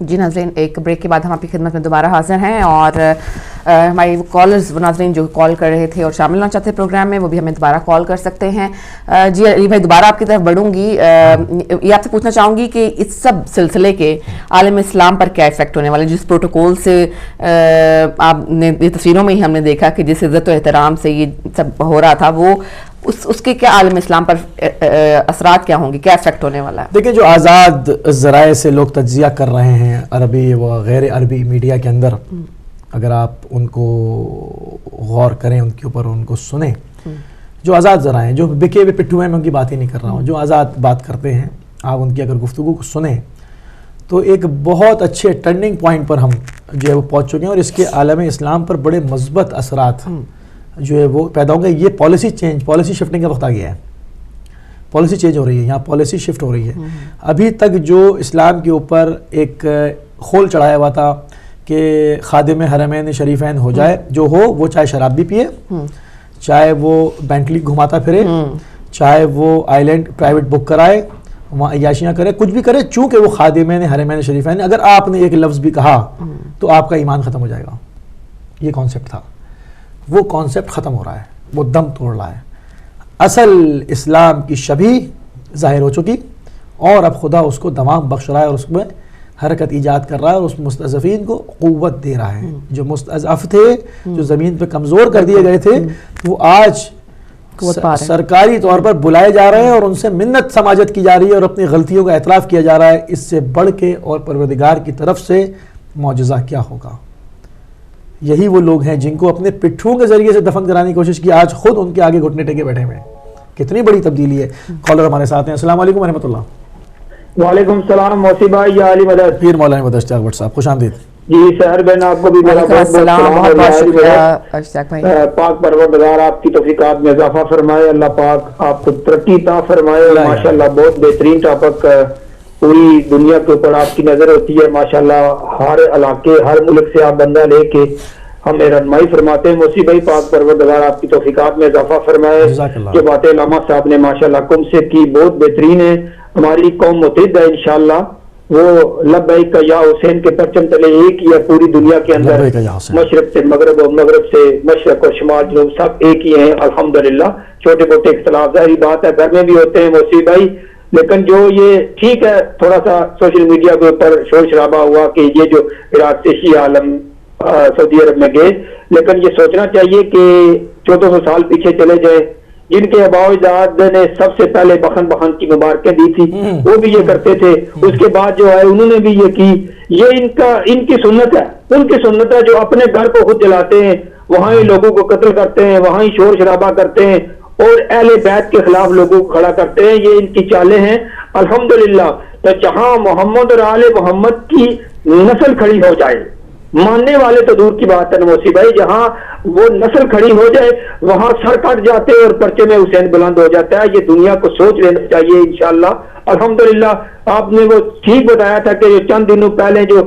جی ناظرین، ایک بریک کے بعد ہم آپ کی خدمت میں دوبارہ حاضر ہیں، اور ہماری کالرز ناظرین جو کال کر رہے تھے اور شامل ہونا چاہتے ہیں پروگرام میں، وہ بھی ہمیں دوبارہ کال کر سکتے ہیں۔ جی علی بھائی، دوبارہ آپ کی طرف بڑھوں گی، یہ آپ سے پوچھنا چاہوں گی کہ اس سب سلسلے کے عالم اسلام پر کیا افیکٹ ہونے والے، جس پروٹوکول سے آپ نے تصویروں میں ہی ہم نے دیکھا کہ جس عزت و احترام سے یہ سب ہو رہا تھا، وہ اس کے کیا عالم اسلام پر اثرات کیا ہوں گے، کیا افیکٹ ہونے والا ہے؟ دیکھیں، جو آزاد ذرائع سے لوگ تجزیہ کر رہے ہیں عربی و غیر عربی میڈیا کے اندر، اگر آپ ان کو غور کریں، ان کے اوپر ان کو سنیں، جو آزاد ذرائع ہیں، جو بکے ہوئے پٹھو ہیں، میں ان کی بات ہی نہیں کر رہا ہوں، جو آزاد بات کرتے ہیں، آپ ان کی اگر گفتگو کو سنیں تو ایک بہت اچھے ٹرننگ پوائنٹ پر ہم جو ہے وہ پہنچ چکے ہیں، اور اس کے عالم اسلام پر بڑے مثبت اثرات جو ہے وہ پیدا ہوں گے۔ یہ پالیسی شفٹنگ کا وقت آ گیا ہے، پالیسی چینج ہو رہی ہے، یہاں پالیسی شفٹ ہو رہی ہے۔ ابھی تک جو اسلام کے اوپر ایک خول چڑھایا ہوا تھا کہ خادم حرمین شریفین ہو جائے، جو ہو وہ چاہے شراب بھی پیے، چاہے وہ بینٹلی گھماتا پھرے، چاہے وہ آئیلینڈ پرائیویٹ بک کرائے، وہاں عیاشیاں کرے، کچھ بھی کرے، چونکہ وہ خادمین حرمین شریفین، اگر آپ نے ایک لفظ بھی کہا تو آپ کا ایمان ختم ہو جائے گا۔ یہ کانسیپٹ تھا، وہ کانسیپٹ ختم ہو رہا ہے، وہ دم توڑ رہا ہے۔ اصل اسلام کی شبیہ ظاہر ہو چکی، اور اب خدا اس کو دوام بخش رہا ہے، اور اس میں حرکت ایجاد کر رہا ہے، اور اس مستضعفین کو قوت دے رہا ہے۔ جو مستضعف تھے، جو زمین پہ کمزور کر دیے گئے تھے، وہ آج سرکاری طور پر بلائے جا رہے ہیں، اور ان سے منت سماجت کی جا رہی ہے، اور اپنی غلطیوں کا اعتراف کیا جا رہا ہے۔ اس سے بڑھ کے اور پروردگار کی طرف سے معجزہ کیا ہوگا؟ یہی وہ لوگ ہیں جن کو اپنے پٹھوں کے ذریعے سے دفن کرانے کی کوشش کی، آج خود ان کے آگے گھٹنے ٹیکے بیٹھے ہوئے ہیں۔ کتنی بڑی تبدیلی ہے۔ کالر ہمارے ساتھ ہیں، السلام علیکم ورحمۃ اللہ۔ وعلیکم السلام موسی بھائی، یا علی مدد، پیر مولانا مدد اشتیاق بٹ صاحب، خوش آمدید۔ جی سحر بہن، آپ کو بھی میرا بہت بہت سلام، بہت شکریہ اشتیاق بھائی۔ پاک پروردگار آپ کی توفیقات میں اضافہ فرمائے، اللہ پاک آپ کو ترقی عطا فرمائے۔ ماشاءاللہ بہت بہترین ٹاپک، پوری دنیا کے اوپر آپ کی نظر ہوتی ہے، ماشاءاللہ ہر علاقے، ہر ملک سے آپ بندہ لے کے ہمیں رہنمائی فرماتے ہیں۔ موسی بھائی، پاک پروردگار آپ کی توفیقات میں اضافہ فرمائے۔ جو باتیں علامہ صاحب نے ماشاءاللہ کم سے کی بہت بہترین ہے۔ ہماری قوم متحد ہے انشاءاللہ، وہ لبیک یا حسین کے پرچم تلے ایک ہی ہے پوری دنیا کے اندر، مشرق سے مغرب اور مغرب سے مشرق اور شمال جنوب سب ایک ہی ہیں الحمدللہ۔ چھوٹے موٹے اختلاف ظاہری بات ہے گھر میں بھی ہوتے ہیں موسی بھائی، لیکن جو یہ ٹھیک ہے تھوڑا سا سوشل میڈیا کے اوپر شور شرابہ ہوا کہ یہ جو عراق سے شیعہ عالم سعودی عرب میں گئے، لیکن یہ سوچنا چاہیے کہ 1400 سال پیچھے چلے جائیں، جن کے آباء و اجداد نے سب سے پہلے بخن کی مبارکیں دی تھی، وہ بھی یہ کرتے تھے۔ اس کے بعد جو ہے انہوں نے بھی یہ کی، یہ ان کی سنت ہے، ان کی سنت ہے، جو اپنے گھر کو خود جلاتے ہیں، وہاں ہی لوگوں کو قتل کرتے ہیں، وہاں ہی شور شرابہ کرتے ہیں، اور اہل بیت کے خلاف لوگوں کو کھڑا کرتے ہیں۔ یہ ان کی چالیں ہیں الحمدللہ۔ تو جہاں محمد اور آل محمد کی نسل کھڑی ہو جائے، ماننے والے تو دور کی بات ہے نموسی بھائی، جہاں وہ نسل کھڑی ہو جائے وہاں سر کٹ جاتے اور پرچے میں حسین بلند ہو جاتا ہے۔ یہ دنیا کو سوچ لینا چاہیے انشاءاللہ الحمدللہ۔ آپ نے وہ ٹھیک بتایا تھا کہ چند دنوں پہلے جو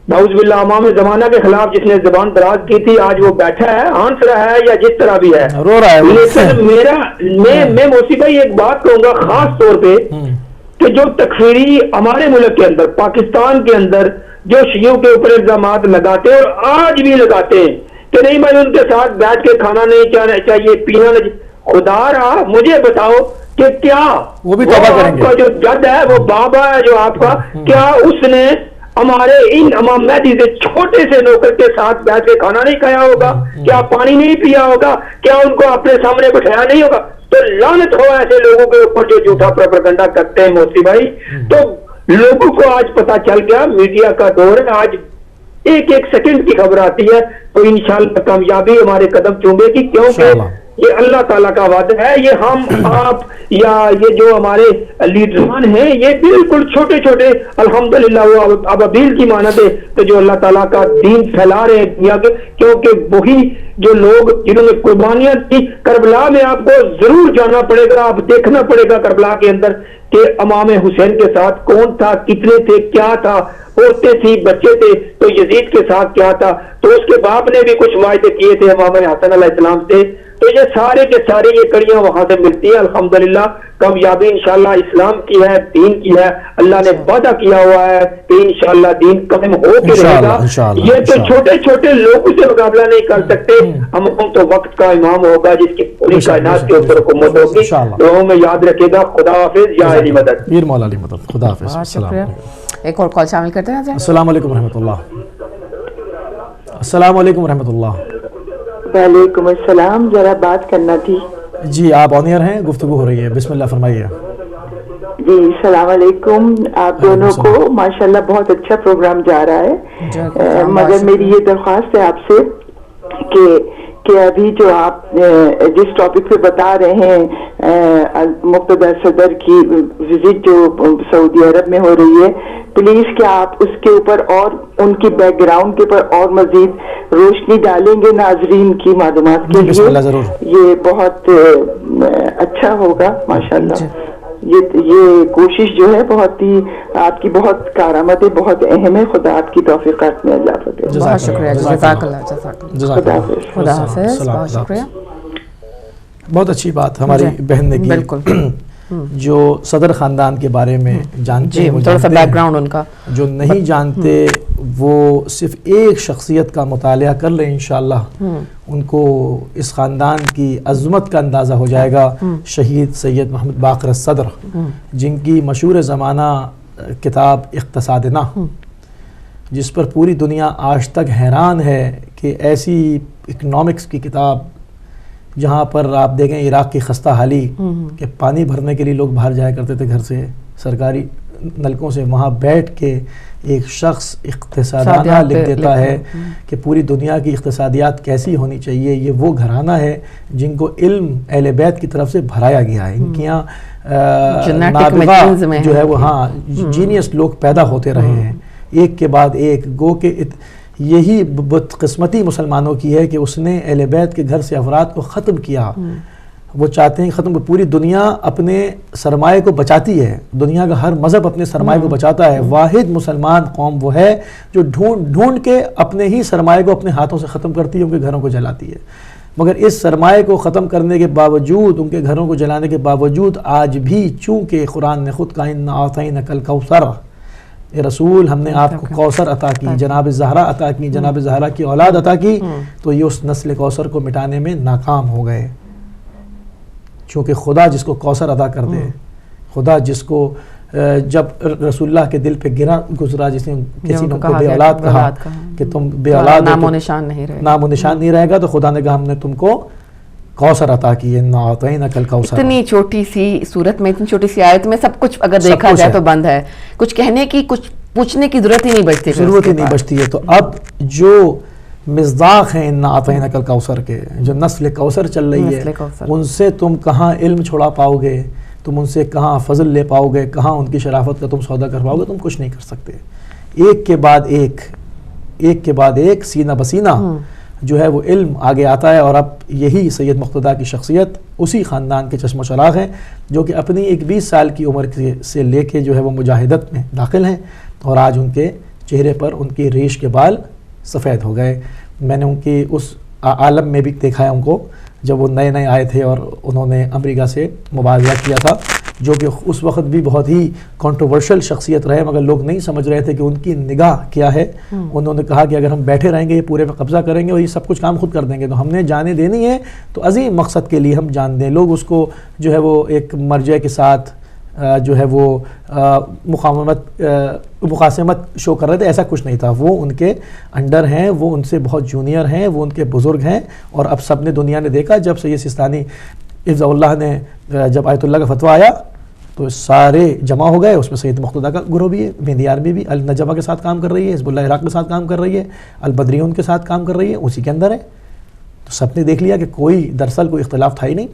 نعوذ باللہ امام زمانہ کے خلاف جس نے زبان دراز کی تھی، آج وہ بیٹھا ہے، ہنس رہا ہے، یا جس طرح بھی ہے رو رہا ہے۔ لیکن میں موسی بھائی ایک بات کہوں گا خاص طور پہ، کہ جو تکفیری ہمارے ملک کے اندر، پاکستان کے اندر جو شیعوں کے اوپر الزامات لگاتے ہیں اور آج بھی لگاتے ہیں کہ نہیں بھائی ان کے ساتھ بیٹھ کے کھانا نہیں چاہیے، پینا نہیں، خدا رہا مجھے بتاؤ کہ کیا وہ بھی توبہ کریں گے؟ آپ کا جو جد ہے، وہ بابا ہے جو آپ کا، کیا اس نے ہمارے ان امام مہدی سے چھوٹے سے نوکر کے ساتھ بیٹھ کے کھانا نہیں کھایا ہوگا؟ کیا پانی نہیں پیا ہوگا؟ کیا ان کو اپنے سامنے بٹھایا نہیں ہوگا؟ تو لعنت ہو ایسے لوگوں کے اوپر جو جھوٹا پروپیگنڈا کرتے ہیں موسی بھائی۔ تو لوگوں کو آج پتا چل گیا، میڈیا کا دور ہے، آج ایک ایک سیکنڈ کی خبر آتی ہے، تو انشاءاللہ کامیابی ہمارے قدم چومے گی، کیونکہ یہ اللہ تعالیٰ کا وعدہ ہے۔ یہ ہم آپ یا یہ جو ہمارے لیڈران ہیں، یہ بالکل چھوٹے چھوٹے الحمدللہ وہ ابابیل کی مانند ہے، تو جو اللہ تعالیٰ کا دین پھیلا رہے ہیں دنیا کے، کیونکہ وہی جو لوگ جنہوں نے قربانیاں دی، کربلا میں آپ کو ضرور جانا پڑے گا، آپ دیکھنا پڑے گا کربلا کے اندر کہ امام حسین کے ساتھ کون تھا، کتنے تھے، کیا تھا، عورتیں تھی، بچے تھے، تو یزید کے ساتھ کیا تھا۔ تو اس کے باپ نے بھی کچھ معاہدے کیے تھے امام حسن علیہ السلام سے، تو یہ سارے کے سارے یہ کڑیاں وہاں سے ملتی ہیں. الحمدللہ کامیابی انشاءاللہ اسلام کی ہے, دین کی ہے. اللہ نے وعدہ کیا ہوا ہے کہ انشاءاللہ دین قائم ہو کے رہے گا. یہ تو چھوٹے چھوٹے لوگ اسے مقابلہ نہیں کر سکتے. ہم تو وقت کا امام ہوگا جس کی پوری کائنات کے اوپر حکومت ہوگی. لوگوں میں یاد رکھے گا. خدا حافظ. یا علی مدد. میر مولا علی مدد. خدا حافظ. السلام علیکم. ایک اور کال شامل کرتے ہیں. السلام علیکم ورحمۃ اللہ. السلام علیکم ورحمۃ اللہ. وعلیکم السلام. ذرا بات کرنا تھی. جی آپ آن ایئر ہیں, گفتگو ہو رہی ہے, بسم اللہ فرمائیے. جی السلام علیکم. آپ دونوں کو ماشاءاللہ بہت اچھا پروگرام جا رہا ہے, مگر میری یہ درخواست ہے آپ سے کہ ابھی جو آپ جس ٹاپک پہ بتا رہے ہیں مقتدر صدر کی وزٹ جو سعودی عرب میں ہو رہی ہے, پلیز کیا آپ اس کے اوپر اور ان کی بیک گراؤنڈ کے اوپر اور مزید روشنی ڈالیں گے ناظرین کی معلومات کے لیے؟ یہ بہت اچھا ہوگا ماشاءاللہ. یہ کوشش جو ہے بہت ہی آپ کی بہت کارآمد ہے, بہت اہم ہے. خدا آپ کی توفیقات میں اضافہ کرے. بہت شکریہ. جزاک اللہ. خدا حافظ. بہت شکریہ. بہت اچھی بات ہماری بہن نے کی. بالکل جو صدر خاندان کے بارے میں جانتے ہیں, تھوڑا سا بیک گراؤنڈ ان کا, جو نہیں جانتے وہ صرف ایک شخصیت کا مطالعہ کر لیں انشاءاللہ ان کو اس خاندان کی عظمت کا اندازہ ہو جائے گا. شہید سید محمد باقر الصدر, جن کی مشہور زمانہ کتاب اقتصادنا, جس پر پوری دنیا آج تک حیران ہے کہ ایسی اکنامکس کی کتاب جہاں پر آپ دیکھیں عراق کی خستہ حالی کہ پانی بھرنے کے لیے لوگ باہر جایا کرتے تھے گھر سے سرکاری نلکوں سے, وہاں بیٹھ کے ایک شخص اقتصادیات لکھ دیتا ہے کہ پوری دنیا کی اقتصادیات کیسی ہونی چاہیے. یہ وہ گھرانہ ہے جن کو علم اہل بیت کی طرف سے بھرایا گیا ہے. ان کے یہاں نابغہ جو ہے وہ جینیس لوگ پیدا ہوتے رہے ہیں ایک کے بعد ایک. گو کہ یہی بدقسمتی مسلمانوں کی ہے کہ اس نے اہل بیت کے گھر سے افراد کو ختم کیا. وہ چاہتے ہیں ختم, پوری دنیا اپنے سرمایہ کو بچاتی ہے, دنیا کا ہر مذہب اپنے سرمایہ کو بچاتا ہے. واحد مسلمان قوم وہ ہے جو ڈھونڈ کے اپنے ہی سرمایہ کو اپنے ہاتھوں سے ختم کرتی ہے, ان کے گھروں کو جلاتی ہے. مگر اس سرمایہ کو ختم کرنے کے باوجود, ان کے گھروں کو جلانے کے باوجود, آج بھی چونکہ قرآن نے خود کہا اِنَّا أَعْطَيْنَاكَ الْكَوْثَرَ, اے رسول ہم نے آپ کو کوثر عطا کی, جناب زہرا عطا کی, جناب زہرا کی اولاد عطا کی, تو یہ اس نسل کوثر کو مٹانے میں ناکام ہو گئے. چونکہ خدا جس کو کوثر عطا کر دے, خدا جس کو جب رسول اللہ کے دل پہ گزرا جس نے کسی نے کو بے اولاد کہا کہ تم بے اولاد نام و نشان نہیں رہے گا, تو خدا نے کہا ہم نے تم کو کوثر عطا کی ہے. اِنَّا أَعْطَيْنَاكَ الْكَوْثَرَ. اتنی چھوٹی سی صورت میں, اتنی چھوٹی سی آیت میں سب کچھ اگر دیکھا جائے تو بند ہے. کچھ کہنے کی, کچھ پوچھنے کی ضرورت ہی نہیں بچتی ہے. تو اب جو مصداق ہیں اِنَّا أَعْطَيْنَاكَ الْكَوْثَرَ کے, جو نسل کوثر چل رہی ہے, ان سے تم کہاں علم چھڑا پاؤ گے, تم ان سے کہاں فضل لے پاؤ گے, کہاں ان کی شرافت کا تم سودا کر پاؤ گے. تم کچھ نہیں کر سکتے. ایک کے بعد ایک سینہ بسینہ جو ہے وہ علم آگے آتا ہے. اور اب یہی سید مقتدیٰ کی شخصیت اسی خاندان کے چشم و چراغ ہیں جو کہ اپنی ایک 20 سال کی عمر سے لے کے جو ہے وہ مجاہدت میں داخل ہیں, اور آج ان کے چہرے پر ان کی ریش کے بال سفید ہو گئے. میں نے ان کی اس عالم میں بھی دیکھا ہے ان کو جب وہ نئے آئے تھے اور انہوں نے امریکہ سے مبارزہ کیا تھا, جو کہ اس وقت بھی بہت ہی کنٹروورشل شخصیت رہے, مگر لوگ نہیں سمجھ رہے تھے کہ ان کی نگاہ کیا ہے. انہوں نے کہا کہ اگر ہم بیٹھے رہیں گے یہ پورے پہ قبضہ کریں گے اور یہ سب کچھ کام خود کر دیں گے, تو ہم نے جانیں دینی ہے تو عظیم مقصد کے لیے ہم جان دیں. لوگ اس کو جو ہے وہ ایک مرجع کے ساتھ جو ہے وہ مقاسمت شو کر رہے تھے. ایسا کچھ نہیں تھا. وہ ان کے انڈر ہیں, وہ ان سے بہت جونیئر ہیں, وہ ان کے بزرگ ہیں. اور اب سب نے دنیا نے دیکھا جب سید سستانی حفظہ اللہ نے جب آیت اللہ کا فتویٰ آیا تو سارے جمع ہو گئے. اس میں سید مقتدیٰ کا گروہ بھی ہے, مہدی عربی بھی النجمہ کے ساتھ کام کر رہی ہے, حزب اللہ عراق کے ساتھ کام کر رہی ہے, البدریون کے ساتھ کام کر رہی ہے, اسی کے اندر ہے. تو سب نے دیکھ لیا کہ کوئی دراصل کوئی اختلاف تھا ہی نہیں,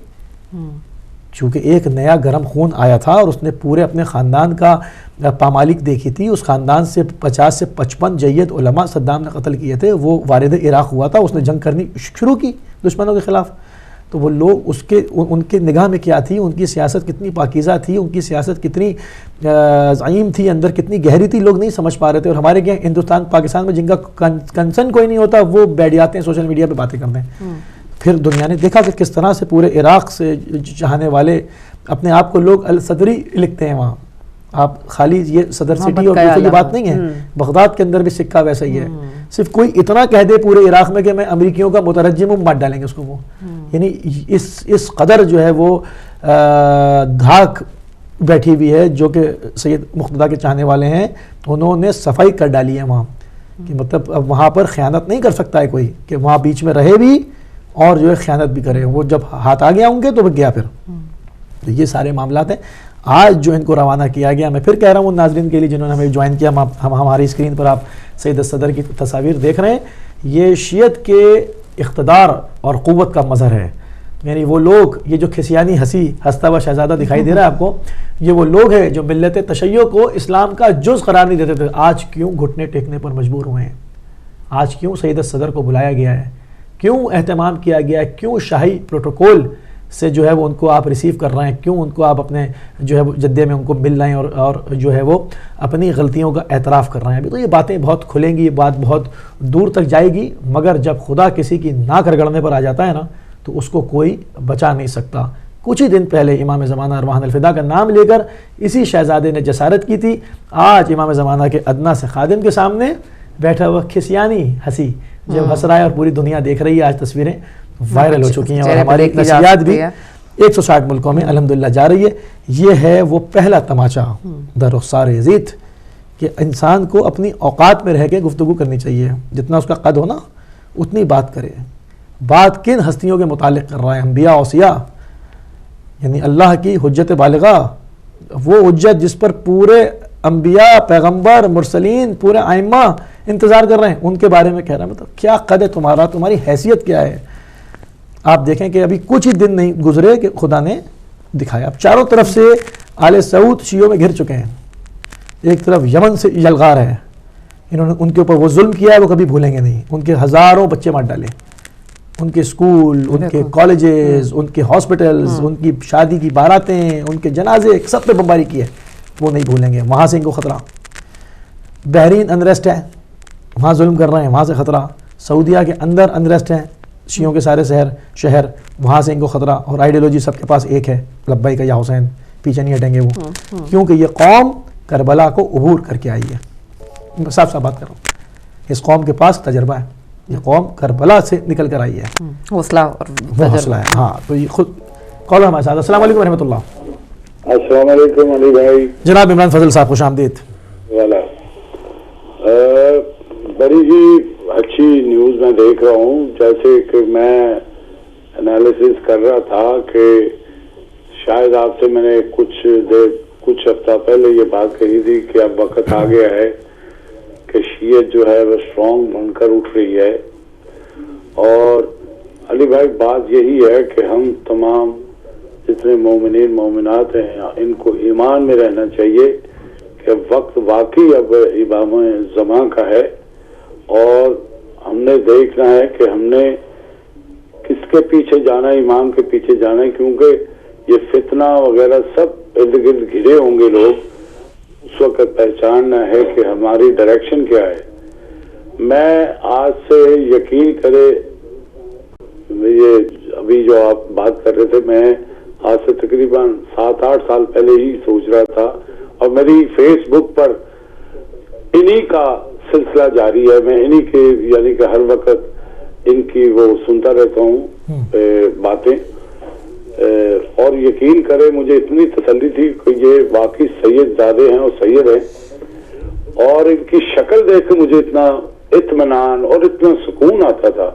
چونکہ ایک نیا گرم خون آیا تھا اور اس نے پورے اپنے خاندان کا پامالک دیکھی تھی. اس خاندان سے 50 سے 55 جید علماء صدام نے قتل کیے تھے. وہ وارد عراق ہوا تھا, اس نے جنگ کرنی شروع کی دشمنوں کے خلاف. تو وہ لوگ ان کے نگاہ میں کیا تھی, ان کی سیاست کتنی پاکیزہ تھی, ان کی سیاست کتنی عظیم تھی, اندر کتنی گہری تھی, لوگ نہیں سمجھ پا رہے تھے. اور ہمارے کیا ہندوستان پاکستان میں جن کا کنسرن کوئی نہیں ہوتا وہ بیٹھ جاتے ہیں سوشل میڈیا پہ باتیں کرتے ہیں. پھر دنیا نے دیکھا کہ کس طرح سے پورے عراق سے چاہنے والے اپنے آپ کو لوگ الصدری لکھتے ہیں وہاں. آپ خالی یہ صدر سٹی اور یہ بات نہیں ہے, بغداد کے اندر بھی سکہ ویسا ہی ہے. صرف کوئی اتنا کہہ دے پورے عراق میں کہ میں امریکیوں کا مترجم ہوں, مات ڈالیں گے اس کو وہ. یعنی اس قدر جو ہے وہ دھاک بیٹھی ہوئی ہے جو کہ سید مقتدیٰ کے چاہنے والے ہیں, انہوں نے صفائی کر ڈالی ہے وہاں کہ مطلب اب وہاں پر خیانت نہیں کر سکتا ہے کوئی, کہ وہاں بیچ میں رہے بھی اور جو ہے خیانت بھی کرے. وہ جب ہاتھ آ گیا ہوں گے تو گیا پھر. تو یہ سارے معاملات ہیں. آج جو ان کو روانہ کیا گیا, میں پھر کہہ رہا ہوں ان ناظرین کے لیے جنہوں نے ہمیں جوائن کیا, ہماری اسکرین پر آپ سید الصدر کی تصاویر دیکھ رہے ہیں. یہ شیعت کے اقتدار اور قوت کا مظہر ہے. یعنی وہ لوگ, یہ جو کھسیانی ہنستا ہوا شہزادہ دکھائی دے رہا ہے آپ کو, یہ وہ لوگ ہیں جو ملت تشیع کو اسلام کا جز قرار نہیں دیتے تھے. آج کیوں گھٹنے ٹیکنے پر مجبور ہوئے ہیں؟ آج کیوں سید الصدر کو بلایا گیا ہے؟ کیوں اہتمام کیا گیا ہے؟ کیوں شاہی پروٹوکول سے جو ہے وہ ان کو آپ ریسیو کر رہے ہیں؟ کیوں ان کو آپ اپنے جو ہے جدے میں ان کو مل رہے ہیں اور جو ہے وہ اپنی غلطیوں کا اعتراف کر رہے ہیں؟ ابھی تو یہ باتیں بہت کھلیں گی, یہ بات بہت دور تک جائے گی, مگر جب خدا کسی کی ناک رگڑنے پر آ جاتا ہے نا تو اس کو کوئی بچا نہیں سکتا. کچھ ہی دن پہلے امام زمانہ ارواحنا الفدا کا نام لے کر اسی شہزادے نے جسارت کی تھی. آج امام زمانہ کے ادنا سے خادم کے سامنے بیٹھا ہوا کھسیانی ہنسی جب ہنس رہا ہے, اور پوری دنیا دیکھ رہی ہے. آج تصویریں وائرل ہو چکی ہیں اور ہماری نشریات بھی 160 ملکوں میں الحمدللہ جا رہی ہے. یہ ہے وہ پہلا تماچا در رخسار یزید کہ انسان کو اپنی اوقات میں رہ کے گفتگو کرنی چاہیے. جتنا اس کا قد ہو نا اتنی بات کرے. بات کن ہستیوں کے متعلق کر رہا ہے؟ انبیاء اوصیاء, یعنی اللہ کی حجت بالغہ, وہ حجت جس پر پورے انبیاء, پیغمبر, مرسلین, پورے ائمہ انتظار کر رہے ہیں, ان کے بارے میں کہہ رہا ہے. مطلب کیا قد ہے تمہارا, تمہاری حیثیت کیا ہے؟ آپ دیکھیں کہ ابھی کچھ ہی دن نہیں گزرے کہ خدا نے دکھایا. اب چاروں طرف سے آل سعود شیعوں میں گھر چکے ہیں. ایک طرف یمن سے یلغار ہے, انہوں نے ان کے اوپر وہ ظلم کیا ہے وہ کبھی بھولیں گے نہیں. ان کے ہزاروں بچے مار ڈالے, ان کے اسکول, ان کے کالجز, ان کے ہاسپٹلز, ان کی شادی کی باراتیں, ان کے جنازے, سب پہ بمباری کی ہے, وہ نہیں بھولیں گے. وہاں سے ان کو خطرہ. بحرین انریسٹ ہے, وہاں ظلم کر رہے ہیں, وہاں سے خطرہ. سعودیہ کے اندر انریسٹ ہیں, شیعوں کے سارے شہر, وہاں سے ان کو خطرہ. اور آئیڈیالوجی سب کے پاس ایک ہے, لبیک یا حسین, پیچھے نہیں ہٹیں گے وہ, کیونکہ یہ قوم کربلا کو عبور کر کے آئی ہے. صاف صاف بات کر رہا ہوں, اس قوم کے پاس تجربہ ہے. یہ قوم کربلا سے نکل کر آئی ہے, حوصلہ اور وہ حوصلہ ہے. ہاں تو یہ خود کال ہمارے ساتھ. السلام علیکم ورحمۃ اللہ. السلام علیکم علی بھائی. جناب عمران فضل صاحب خوش آمدید. والا بڑی ہی اچھی نیوز میں دیکھ رہا ہوں. جیسے کہ میں انالیسس کر رہا تھا کہ شاید آپ سے میں نے کچھ ہفتہ پہلے یہ بات کہی تھی کہ اب وقت آ گیا ہے کہ شیعت جو ہے وہ اسٹرانگ بن کر اٹھ رہی ہے. اور علی بھائی بات یہی ہے کہ ہم تمام جتنے مومنین مومنات ہیں ان کو ایمان میں رہنا چاہیے کہ وقت واقعی اب امام زمان کا ہے, اور ہم نے دیکھنا ہے کہ ہم نے کس کے پیچھے جانا ہے, امام کے پیچھے جانا ہے, کیونکہ یہ فتنہ وغیرہ سب ارد گرد گھرے ہوں گے لوگ. اس وقت پہچاننا ہے کہ ہماری ڈائریکشن کیا ہے. میں آج سے یقین کرے, یہ ابھی جو آپ بات کر رہے تھے, میں آج سے تقریباً 7-8 سال پہلے ہی سوچ رہا تھا, اور میری فیس بک پر انہی کا سلسلہ جاری ہے. میں انہی کے یعنی کہ ہر وقت ان کی وہ سنتا رہتا ہوں باتیں, اور یقین کرے مجھے اتنی تسلی تھی کہ یہ واقعی سید زادے ہیں اور سید ہیں, اور ان کی شکل دیکھ کے مجھے اتنا اطمینان اور اتنا سکون آتا تھا,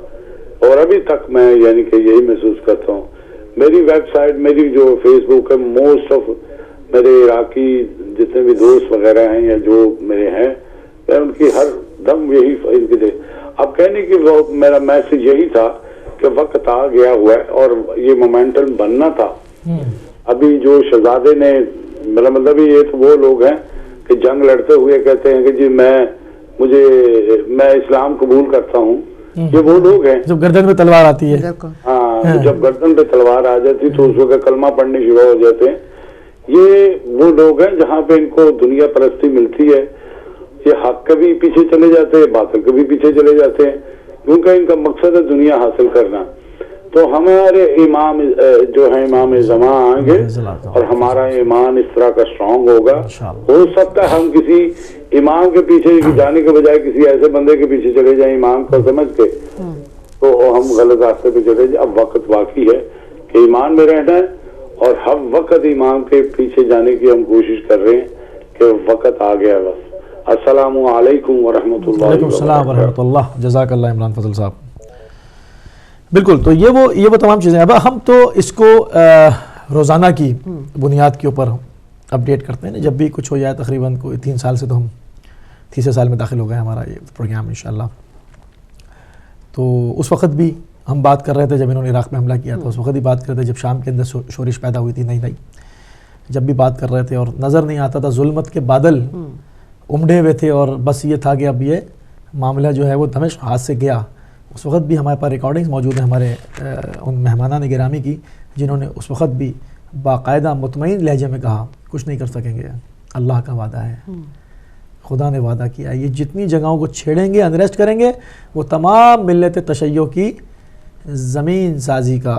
اور ابھی تک میں یعنی کہ یہی محسوس کرتا ہوں. میری ویب سائٹ, میری جو فیس بک ہے, موسٹ آف میرے عراقی جتنے بھی دوست وغیرہ ہیں یا جو میرے ہیں, میں ان کی ہر دم یہی ان کی دے. اب کہنے کی وہ میرا میسج یہی تھا کہ وقت آ گیا ہوا ہے اور یہ مومنٹم بننا تھا. ابھی جو شہزادے نے, میرا مطلب یہ تو وہ لوگ ہیں کہ جنگ لڑتے ہوئے کہتے ہیں کہ جی میں اسلام قبول کرتا ہوں, یہ وہ لوگ ہیں جب گردن پہ تلوار آتی ہے. ہاں, جب گردن پہ تلوار آ جاتی تو اس وقت کلمہ پڑھنے شروع ہو جاتے ہیں. یہ وہ لوگ ہیں جہاں پہ ان کو دنیا پرستی ملتی ہے. یہ حق کے بھی پیچھے چلے جاتے ہیں, باطل کے بھی پیچھے چلے جاتے ہیں, کیونکہ ان کا مقصد ہے دنیا حاصل کرنا. تو ہمارے امام جو ہے امام زمان آئیں گے اور ہمارا ایمان اس طرح کا اسٹرانگ ہوگا. ہو سکتا ہے ہم کسی امام کے پیچھے جانے کے بجائے کسی ایسے بندے کے پیچھے چلے جائیں امام کو سمجھ کے, تو ہم غلط راستے پہ چلے جائیں. اب وقت باقی ہے کہ ایمان میں رہنا ہے, اور ہم وقت امام کے پیچھے جانے کی ہم کوشش کر رہے ہیں کہ وقت آ گیا بس. السلام علیکم ورحمۃ اللہ. وعلیکم السلام ورحمۃ اللہ. جزاک اللہ عمران فضل صاحب. بالکل, تو یہ وہ تمام چیزیں. اب ہم تو اس کو روزانہ کی بنیاد کے اوپر اپڈیٹ کرتے ہیں. جب بھی کچھ ہو جائے, تقریباً کوئی 3 سال سے, تو ہم تیسرے سال میں داخل ہو گئے ہمارا یہ پروگرام انشاءاللہ. تو اس وقت بھی ہم بات کر رہے تھے جب انہوں نے عراق میں حملہ کیا تھا, اس وقت بھی بات کر رہے تھے جب شام کے اندر شورش پیدا ہوئی تھی نئی جب بھی بات کر رہے تھے, اور نظر نہیں آتا تھا, ظلمت کے بادل امڑے ہوئے تھے, اور بس یہ تھا کہ اب یہ معاملہ جو ہے وہ دمشق ہاتھ سے گیا. اس وقت بھی ہمارے پاس ریکارڈنگز موجود ہیں ہمارے ان مہمانان گرامی کی, جنہوں نے اس وقت بھی باقاعدہ مطمئن لہجے میں کہا کچھ نہیں کر سکیں گے, اللہ کا وعدہ ہے, خدا نے وعدہ کیا. یہ جتنی جگہوں کو چھیڑیں گے, انریسٹ کریں گے, وہ تمام ملت تشیع کی زمین سازی کا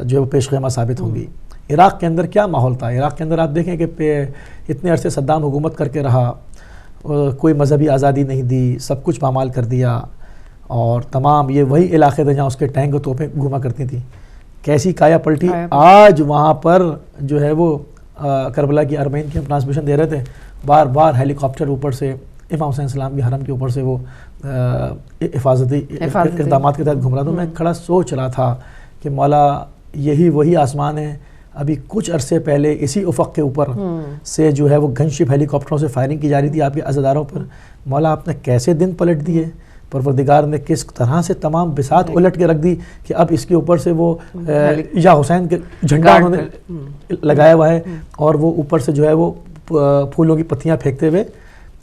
جو ہے وہ پیش خیمہ ثابت ہوں گی. عراق کے اندر کیا ماحول تھا؟ عراق کے اندر آپ دیکھیں کہ اتنے عرصے صدام حکومت کر کے رہا, کوئی مذہبی آزادی نہیں دی, سب کچھ پامال کر دیا, اور تمام یہ وہی علاقے تھے جہاں اس کے ٹینک و توپیں گھوما کرتی تھیں. کیسی کایا پلٹی. آج وہاں پر جو ہے وہ کربلا کی ارمین کی ہم ٹرانسمیشن دے رہے تھے, بار بار ہیلی کاپٹر اوپر سے امام حسین السلام کے حرم کے اوپر سے وہ حفاظتی اقدامات کے تحت گھوم رہا تھا. میں کھڑا سوچ رہا تھا کہ مولا یہی وہی آسمان ہے. ابھی کچھ عرصے پہلے اسی افق کے اوپر سے جو ہے وہ گن شپ ہیلی کاپٹروں سے فائرنگ کی جا رہی تھی آپ کے عزاداروں پر. مولا آپ نے کیسے دن پلٹ دیے, پروردگار نے کس طرح سے تمام بساط الٹ کے رکھ دی کہ اب اس کے اوپر سے وہ یا حسین کے جھنڈا انہوں نے لگایا ہوا ہے, اور وہ اوپر سے جو ہے وہ پھولوں کی پتیاں پھینکتے ہوئے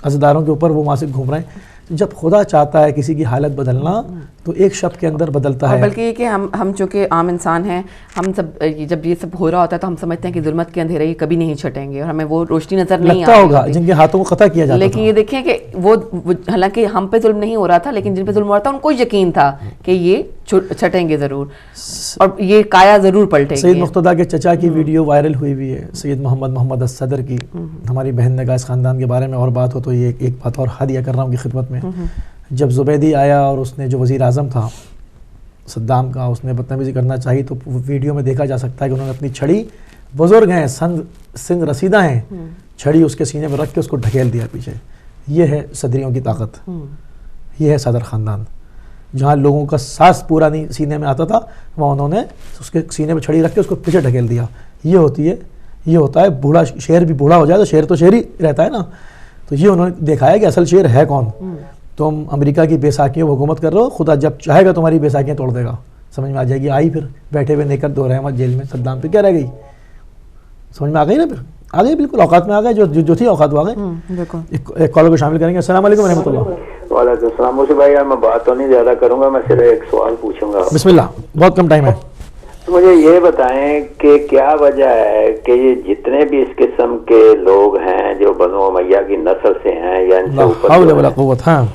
عزاداروں کے اوپر وہ وہاں سے گھوم رہے ہیں. جب خدا چاہتا ہے کسی کی حالت بدلنا تو ایک شب کے اندر بدلتا ہے. بلکہ یہ کہ ہم چونکہ عام انسان ہیں, ہم سب جب یہ سب ہو رہا ہوتا ہے تو ہم سمجھتے ہیں کہ ظلمت کے اندھیرے کبھی نہیں چھٹیں گے, اور ہمیں وہ روشنی نظر نہیں لگتا ہوگا جن کے ہاتھوں کو قطع کیا جاتا. لیکن یہ دیکھیں کہ وہ حالانکہ ہم پہ ظلم نہیں ہو رہا تھا, لیکن جن پہ ظلم ہو رہا تھا ان کو یقین تھا کہ یہ چھٹیں گے ضرور, اور یہ کایا ضرور پلٹے گی. سید مقتدیٰ کے چچا کی ویڈیو وائرل ہوئی ہے, سید محمد الصدر کی. ہماری بہن نے کہا اس خاندان کے بارے میں اور بات ہو تو یہ ایک بات اور ہدیہ کر رہا ہوں کی خدمت میں. جب زبیدی آیا اور اس نے جو وزیر اعظم تھا صدام کا, اس نے بدتمیزی کرنا چاہی, تو ویڈیو میں دیکھا جا سکتا ہے کہ انہوں نے اپنی چھڑی, بزرگ ہیں, سن رسیدہ ہیں, چھڑی اس کے سینے میں رکھ کے اس کو ڈھکیل دیا پیچھے. یہ ہے صدریوں کی طاقت, یہ ہے صدر خاندان. جہاں لوگوں کا سانس پورا نہیں سینے میں آتا تھا, وہاں انہوں نے اس کے سینے میں چھڑی رکھ کے اس کو پیچھے ڈھکیل دیا. یہ ہوتا ہے بوڑھا شیر بھی بوڑھا ہو جائے تو شیر ہی رہتا ہے نا. تو یہ انہوں نے دکھایا کہ اصل شیر ہے کون. تم امریکہ کی بے ساکھیوں کو حکومت کر رہے ہو, خدا جب چاہے گا تمہاری بے ساکھیاں توڑ دے گا. سمجھ میں آ جائے گی. آئی پھر بیٹھے ہوئے نیکر دو رحمت جیل میں صدام پہ کیا رہ گئی, سمجھ میں آ گئی نا. پھر آ گئی, بالکل اوقات میں آ گئے, جو تھی اوقات وہ آ گئے. ایک کالر کو شامل کریں گے. السلام علیکم ورحمۃ اللہ. وعلیکم السلام. مجھے بھائی میں بات تو نہیں زیادہ کروں گا, میں صرف ایک سوال پوچھوں گا. بسم اللہ, بہت کم ٹائم ہے. مجھے یہ بتائیں کہ کیا وجہ ہے کہ یہ جتنے بھی اس قسم کے لوگ ہیں جو بنو امیہ کی نسل سے ہیں یا ان سے اوپر,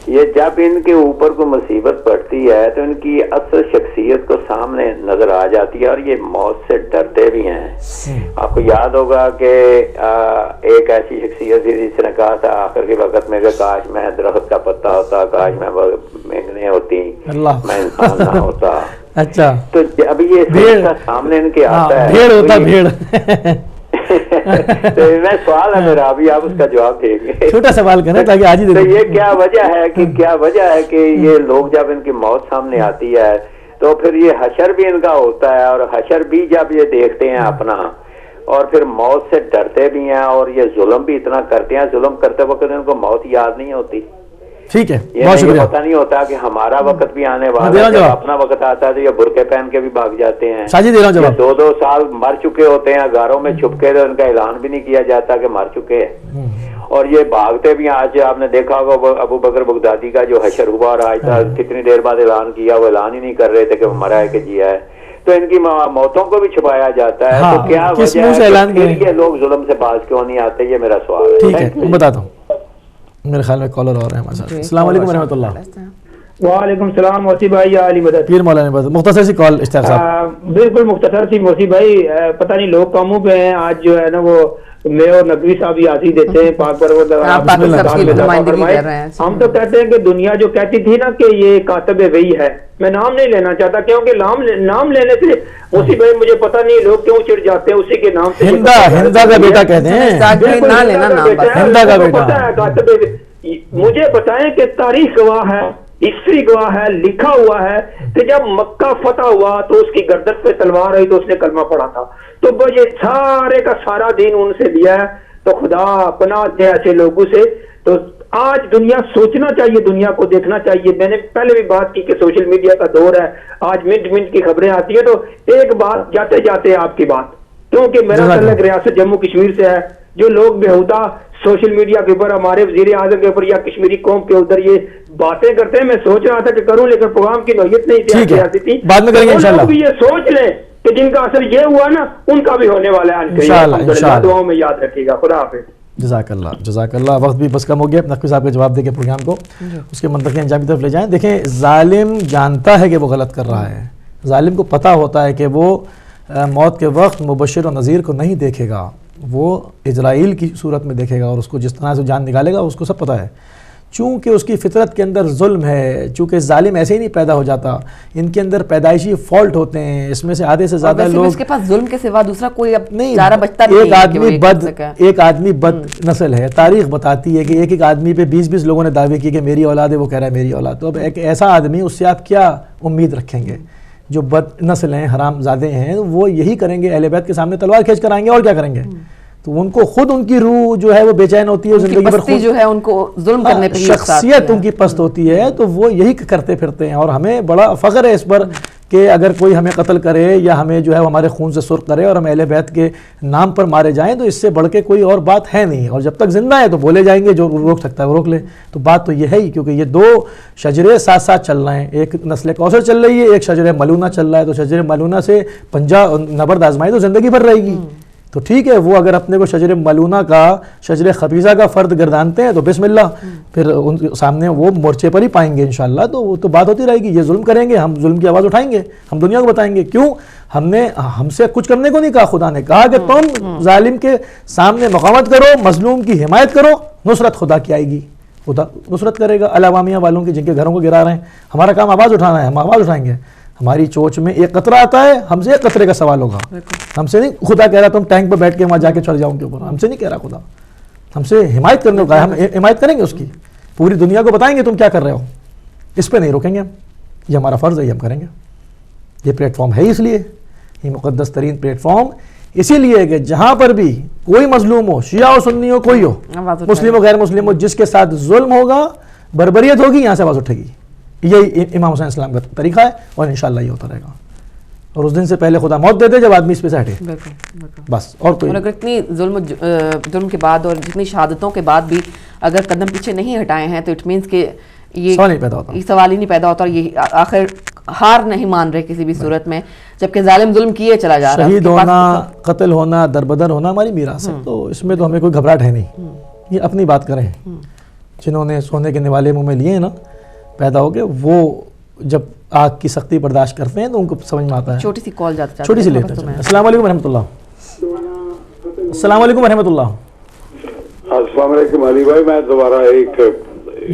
یہ جب ان کے اوپر کوئی مصیبت پڑتی ہے تو ان کی اصل شخصیت کو سامنے نظر آ جاتی ہے, اور یہ موت سے ڈرتے بھی ہیں. آپ کو یاد ہوگا کہ ایک ایسی شخصیت تھی جس نے کہا تھا آخر کے وقت میں کہ کاش میں درخت کا پتا ہوتا, کاش میں مینگنے ہوتی, میں انسان نہ ہوتا. اچھا, تو ابھی یہ سامنے ان کے آتا ہے. میں سوال ہے میرا, ابھی آپ اس کا جواب دیں گے. چھوٹا سوال کریں تاکہ آج ہی. تو یہ کیا وجہ ہے کہ یہ لوگ جب ان کی موت سامنے آتی ہے تو پھر یہ حشر بھی ان کا ہوتا ہے, اور حشر بھی جب یہ دیکھتے ہیں اپنا, اور پھر موت سے ڈرتے بھی ہیں, اور یہ ظلم بھی اتنا کرتے ہیں, ظلم کرتے وقت ان کو موت یاد نہیں ہوتی. ٹھیک ہے, بہت شکریہ. پتہ نہیں ہوتا کہ ہمارا وقت بھی آنے والا ہے, اپنا وقت آتا ہے تو یہ برقعے پہن کے بھی بھاگ جاتے ہیں. 2 سال مر چکے ہوتے ہیں غاروں میں چھپ کے, تو ان کا اعلان بھی نہیں کیا جاتا کہ مر چکے ہیں, اور یہ بھاگتے بھی. آج آپ نے دیکھا ہوگا ابو بکر بغدادی کا جو حشر ہوا, اور آج تک کتنی دیر بعد اعلان کیا, وہ اعلان ہی نہیں کر رہے تھے کہ وہ مرا ہے کہ جیا ہے. تو ان کی موتوں کو بھی چھپایا جاتا ہے. تو کیا وجہ ہے کہ لوگ ظلم سے باز کیوں نہیں آتے, یہ میرا سوال ہے. ٹھیک ہے, بتاتا ہوں. میرے خیال میں کالر اور ہیں ہمارے ساتھ. السلام علیکم ورحمۃ اللہ. وعلیکم السلام موسی بھائی یا علی مدد. پیر مولانا مدد. مختصر سی کال اشتیاق صاحب. بالکل مختصر سی موسی بھائی. پتہ نہیں لوگ کاموں پہ ہیں آج جو ہے نا وہ میں اور نقوی صاحب ہی آتی دیتے ہیں پاک پروردگار. ہم تو کہتے ہیں کہ دنیا جو کہتی تھی نا کہ یہ کاتب وحی ہے, میں نام نہیں لینا چاہتا کیونکہ نام لینے سے موسی بھائی مجھے پتہ نہیں لوگ کیوں چڑ جاتے ہیں اسی کے نام سے. ہندا کا بیٹا کہتے ہیں, ہندا کا بیٹا. مجھے بتائیں کہ تاریخ گواہ ہے, ہسٹری گواہ ہے, لکھا ہوا ہے کہ جب مکہ فتح ہوا تو اس کی گردن پہ تلوار آئی تو اس نے کلمہ پڑھا تھا. تو یہ سارے کا سارا دین ان سے لیا ہے. تو خدا پناہ دے ایسے لوگوں سے. تو آج دنیا سوچنا چاہیے, دنیا کو دیکھنا چاہیے. میں نے پہلے بھی بات کی کہ سوشل میڈیا کا دور ہے, آج منٹ کی خبریں آتی ہیں. تو ایک بات جاتے جاتے آپ کی بات, کیونکہ میرا تعلق ریاست جموں کشمیر سے ہے. جو لوگ بےہودہ سوشل میڈیا کے اوپر ہمارے وزیر اعظم کے اوپر یا کشمیری قوم کے ادھر یہ باتیں کرتے ہیں, میں سوچ رہا تھا کہ کروں لیکن پروگرام کی نوعیت نہیں تھی. بعد میں کریں گے انشاءاللہ. بھی یہ سوچ لیں کہ جن کا اثر یہ ہوا نا ان کا بھی ہونے والا ہے انشاءاللہ. دعاؤں میں یاد رکھیے گا. خدا حافظ. جزاک اللہ. وقت بھی بس کم ہو گیا. نقوی صاحب کا جواب دے کے پروگرام کو اس کے منطقی انجام کی طرف لے جائیں. دیکھیں ظالم جانتا ہے کہ وہ غلط کر رہا ہے. ظالم کو پتہ ہوتا ہے کہ وہ موت کے وقت مبشر و نذیر کو نہیں دیکھے گا, وہ اجرائیل کی صورت میں دیکھے گا اور اس کو جس طرح سے جان نکالے گا اس کو سب پتہ ہے. چونکہ اس کی فطرت کے اندر ظلم ہے, چونکہ ظالم ایسے ہی نہیں پیدا ہو جاتا, ان کے اندر پیدائشی فالٹ ہوتے ہیں. اس میں سے آدھے سے زیادہ لوگ اس کے پاس ظلم کے سوا دوسرا کوئی نہیں, چارہ بچتا نہیں. ایک آدمی بد نسل ہے. تاریخ بتاتی ہے کہ ایک آدمی پہ 20 لوگوں نے دعوے کی کہ میری اولاد ہے, وہ کہہ رہا ہے میری اولاد. تو اب ایک ایسا آدمی, اس سے آپ کیا امید رکھیں گے؟ جو بد نسل ہیں, حرام زادے ہیں, وہ یہی کریں گے, اہل بیت کے سامنے تلوار کھینچ کر آئیں گے اور کیا کریں گے. تو ان کو خود ان کی روح جو ہے وہ بے چین ہوتی ہے, زندگی پر خود جو ہے ان کو ظلم کرنے پہ شخصیت ان کی پست ہوتی ہے, تو وہ یہی کرتے پھرتے ہیں. اور ہمیں بڑا فخر ہے اس پر کہ اگر کوئی ہمیں قتل کرے یا ہمیں جو ہے ہمارے خون سے سرخ کرے اور ہم اہل بیت کے نام پر مارے جائیں تو اس سے بڑھ کے کوئی اور بات ہے نہیں. اور جب تک زندہ ہے تو بولے جائیں گے, جو روک سکتا ہے وہ روک لے. تو بات تو یہ ہے ہی, کیونکہ یہ دو شجرے ساتھ ساتھ چل رہے ہیں. ایک نسل کوثر چل رہی ہے, ایک شجر ملونہ چل رہا ہے. تو شجر ملونہ سے پنجہ نبرد آزمائی تو زندگی بھر رہے گی. تو ٹھیک ہے, وہ اگر اپنے کو شجر ملونہ کا, شجر خبیثہ کا فرد گردانتے ہیں تو بسم اللہ, پھر ان کے سامنے وہ مورچے پر ہی پائیں گے انشاءاللہ. تو وہ تو بات ہوتی رہے گی. یہ ظلم کریں گے, ہم ظلم کی آواز اٹھائیں گے, ہم دنیا کو بتائیں گے. کیوں؟ ہم سے کچھ کرنے کو نہیں کہا. خدا نے کہا کہ تم ظالم کے سامنے مقاومت کرو, مظلوم کی حمایت کرو, نصرت خدا کی آئے گی. خدا نصرت کرے گا علاوامیہ والوں کی, جن کے گھروں کو گرا رہے ہیں. ہمارا کام آواز اٹھانا ہے, ہم آواز اٹھائیں گے. ہماری چوچ میں ایک قطرہ آتا ہے, ہم سے ایک قطرے کا سوال ہوگا. ہم سے نہیں خدا کہہ رہا تم ٹینک پہ بیٹھ کے وہاں جا کے چڑھ جاؤ ان کے اوپر, ہم سے نہیں کہہ رہا خدا. ہم سے حمایت کرنے کو, ہم حمایت کریں گے اس کی. پوری دنیا کو بتائیں گے تم کیا کر رہے ہو, اس پہ نہیں روکیں گے ہم. یہ ہمارا فرض ہے, یہ ہم کریں گے. یہ پلیٹ فارم ہے اس لیے, یہ مقدس ترین پلیٹ فارم اسی لیے کہ جہاں پر بھی کوئی مظلوم ہو, شیعہ ہو, سنی ہو, کوئی ہو, مسلم ہو, غیر مسلم ہو, جس کے ساتھ ظلم ہوگا, بربریت ہوگی, یہاں سے آواز اٹھے گی. یہی امام حسین السلام کا طریقہ ہے اور انشاءاللہ یہ ہوتا رہے گا. اور اس دن سے پہلے خدا موت دے دے جب آدمی اس پہ سے ہٹے, بس. اور کوئی اگر اتنی ظلم کے بعد اور جتنی شہادتوں کے بعد بھی اگر قدم پیچھے نہیں ہٹائے ہیں تو اٹ مینس کہ یہ سوال ہی نہیں پیدا ہوتا. اور یہ آخر ہار نہیں مان رہے کسی بھی صورت میں, جبکہ ظالم ظلم کیے چلا جا رہا ہے. شہید ہونا, قتل ہونا, دربدر ہونا ہماری میراث ہے, تو اس میں تو ہمیں کوئی گھبراہٹ ہے نہیں. یہ اپنی بات کریں. جنہوں نے سونے کے نوالے منہ میں لیے ہیں نا پیدا ہو کے, وہ جب آگ کی سختی برداشت کرتے ہیں تو ان کو سمجھ میں آتا ہے. چھوٹی سی کال جاتا ہے, چھوٹی سی لیتے ہیں. السلام علیکم ورحمۃ اللہ. السلام علیکم ورحمۃ اللہ. السلام علیکم علی بھائی, میں دوبارہ ایک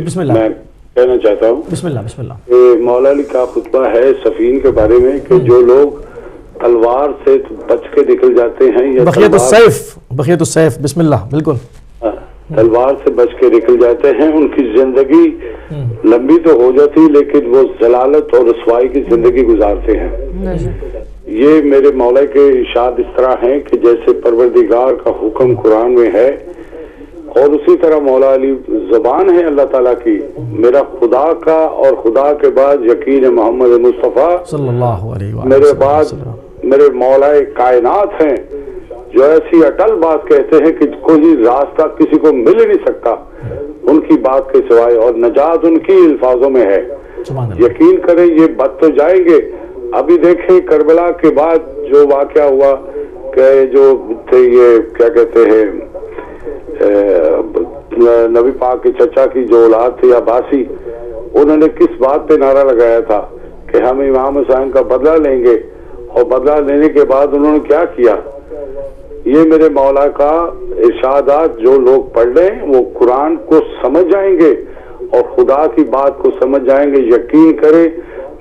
بسم اللہ میں کہنا چاہتا ہوں. بسم اللہ. بسم اللہ. مولا علی کا خطبہ ہے صفین کے بارے میں کہ جو لوگ تلوار سے بچ کے نکل جاتے ہیں, یا بقیت السیف. بسم اللہ. بالکل تلوار سے بچ کے نکل جاتے ہیں, ان کی زندگی لمبی تو ہو جاتی لیکن وہ ذلالت اور رسوائی کی زندگی گزارتے ہیں. یہ میرے مولا کے ارشاد اس طرح ہیں کہ جیسے پروردگار کا حکم قرآن میں ہے, اور اسی طرح مولا علی زبان ہے اللہ تعالیٰ کی, میرا خدا کا اور خدا کے بعد یقین محمد مصطفیٰ صلی اللہ علیہ وسلم, میرے بعد میرے مولا کائنات ہیں جو ایسی اٹل بات کہتے ہیں کہ کوئی راستہ کسی کو مل ہی نہیں سکتا ان کی بات کے سوائے, اور نجات ان کی الفاظوں میں ہے. یقین کریں یہ بد تو جائیں گے. ابھی دیکھیں کربلا کے بعد جو واقعہ ہوا کہ جو تھے یہ کیا کہتے ہیں نبی پاک کے چچا کی جو اولاد تھی عباسی, انہوں نے کس بات پہ نعرہ لگایا تھا کہ ہم امام حسین کا بدلہ لیں گے، اور بدلہ لینے کے بعد انہوں نے کیا کیا؟ یہ میرے مولا کا ارشادات جو لوگ پڑھ لیں وہ قرآن کو سمجھ جائیں گے اور خدا کی بات کو سمجھ جائیں گے. یقین کرے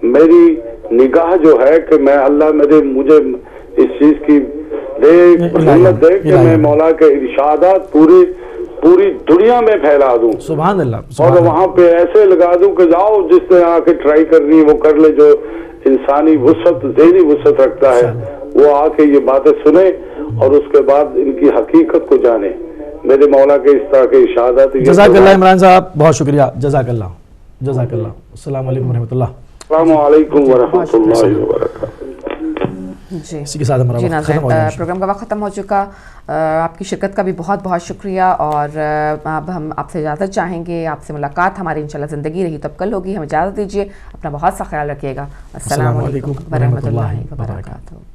میری نگاہ جو ہے کہ میں اللہ مجھے اس چیز کی سہولت دے کہ میں مولا کے ارشادات پوری دنیا میں پھیلا دوں. سبحان اللہ. اور وہاں پہ ایسے لگا دوں کہ جاؤ جس نے آ کے ٹرائی کرنی وہ کر لے، جو انسانی وسعت ذہنی وسعت رکھتا ہے وہ آ کے یہ باتیں سنے اور اس کے بعد ان کی حقیقت کو جانے. میرے مولا کے اس طرح کے ارشادات. جزاک اللہ عمران صاحب، بہت شکریہ. جزاک اللہ. السلام علیکم ورحمۃ اللہ. السلام علیکم ورحمۃ اللہ وبرکاتہ. جی اسی کے ساتھ ہمارا ناظرین پروگرام کا وقت ختم ہو چکا. آپ کی شرکت کا بھی بہت بہت شکریہ، اور اب ہم آپ سے اجازت چاہیں گے. آپ سے ملاقات ہماری انشاءاللہ زندگی رہی تو اب کل ہوگی. ہمیں اجازت دیجیے، اپنا بہت سا خیال رکھیے گا. السلام علیکم ورحمۃ اللہ وبرکاتہ.